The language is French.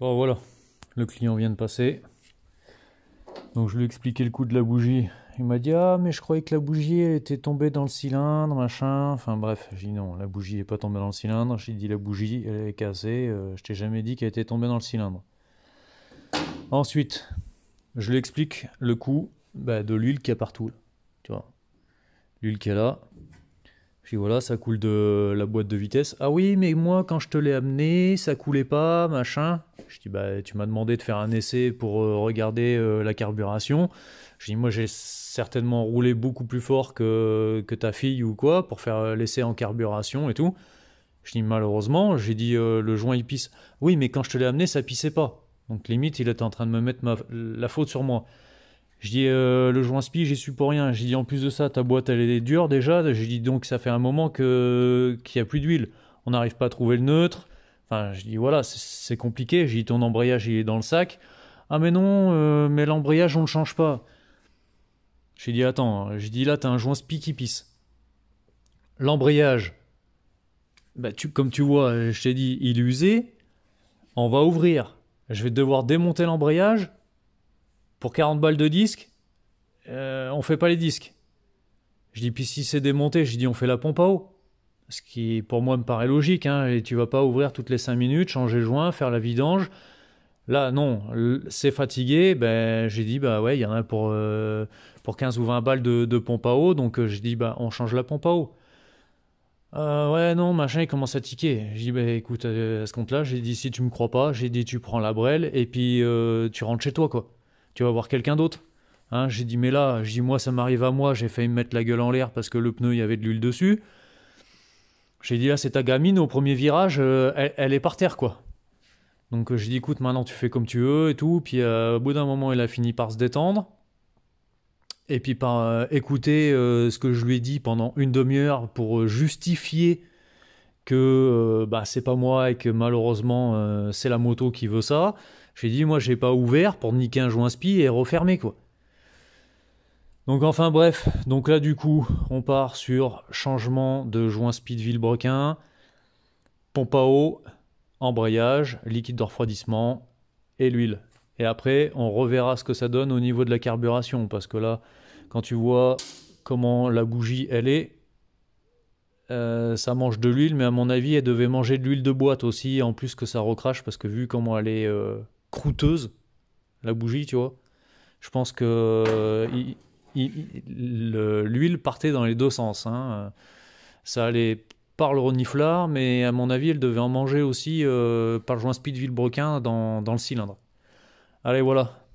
Bon voilà, le client vient de passer. Donc je lui ai expliqué le coup de la bougie. Il m'a dit ah mais je croyais que la bougie elle était tombée dans le cylindre, machin. Enfin bref, j'ai dit non, la bougie est pas tombée dans le cylindre. J'ai dit la bougie elle est cassée. Je t'ai jamais dit qu'elle était tombée dans le cylindre. Ensuite, je lui explique le coup de l'huile qu'il y a partout. Tu vois, l'huile qui est là. Puis voilà, ça coule de la boîte de vitesse. Ah oui, mais moi, quand je te l'ai amené, ça coulait pas, machin. Je dis, bah, tu m'as demandé de faire un essai pour regarder la carburation. Je dis, moi, j'ai certainement roulé beaucoup plus fort que ta fille ou quoi pour faire l'essai en carburation et tout. Je dis, malheureusement, j'ai dit, le joint il pisse. Oui, mais quand je te l'ai amené, ça pissait pas. Donc limite, il était en train de me mettre la faute sur moi. Je dis le joint spi, j'y suis pour rien. J'ai dit en plus de ça, ta boîte elle est dure déjà. J'ai dit donc ça fait un moment qu'il n'y a plus d'huile. On n'arrive pas à trouver le neutre. Enfin, je dis voilà, c'est compliqué. J'ai dit ton embrayage il est dans le sac. Ah mais non, mais l'embrayage on le change pas. J'ai dit attends, j'ai dit là t'as un joint spi qui pisse. L'embrayage, comme tu vois, je t'ai dit il est usé. On va ouvrir. Je vais devoir démonter l'embrayage pour 40 balles de disque. On fait pas les disques. Je dis, puis si c'est démonté, je dis, on fait la pompe à eau. Ce qui, pour moi, me paraît logique. Hein, et tu vas pas ouvrir toutes les 5 minutes, changer le joint, faire la vidange. Là, non, c'est fatigué. Ben, j'ai dit, bah ouais, il y en a pour 15 ou 20 balles de pompe à eau. Donc, j'ai dit, bah, on change la pompe à eau. Ouais, non, machin, il commence à tiquer. J'ai dit, bah écoute, à ce compte-là, j'ai dit, si tu me crois pas, j'ai dit, tu prends la brêle et puis tu rentres chez toi, quoi. Tu vas voir quelqu'un d'autre. Hein, j'ai dit, mais là, j'ai dit, moi, ça m'arrive à moi, j'ai failli me mettre la gueule en l'air parce que le pneu, il y avait de l'huile dessus. J'ai dit, là, c'est ta gamine, au premier virage, elle est par terre, quoi. Donc, j'ai dit, écoute, maintenant, tu fais comme tu veux et tout. Puis, au bout d'un moment, il a fini par se détendre. Et puis, par écouter ce que je lui ai dit pendant une demi-heure pour justifier que c'est pas moi et que malheureusement, c'est la moto qui veut ça. J'ai dit, moi, j'ai pas ouvert pour niquer un joint spi et refermer, quoi. Donc enfin bref, donc là du coup on part sur changement de joint speed Villebrequin, pompe à eau, embrayage, liquide de refroidissement et l'huile. Et après on reverra ce que ça donne au niveau de la carburation parce que là quand tu vois comment la bougie elle est, ça mange de l'huile mais à mon avis elle devait manger de l'huile de boîte aussi en plus que ça recrache parce que vu comment elle est croûteuse la bougie tu vois. Je pense que l'huile partait dans les deux sens. Hein. Ça allait par le reniflard, mais à mon avis, elle devait en manger aussi par le joint speed Villebrequin dans le cylindre. Allez, voilà.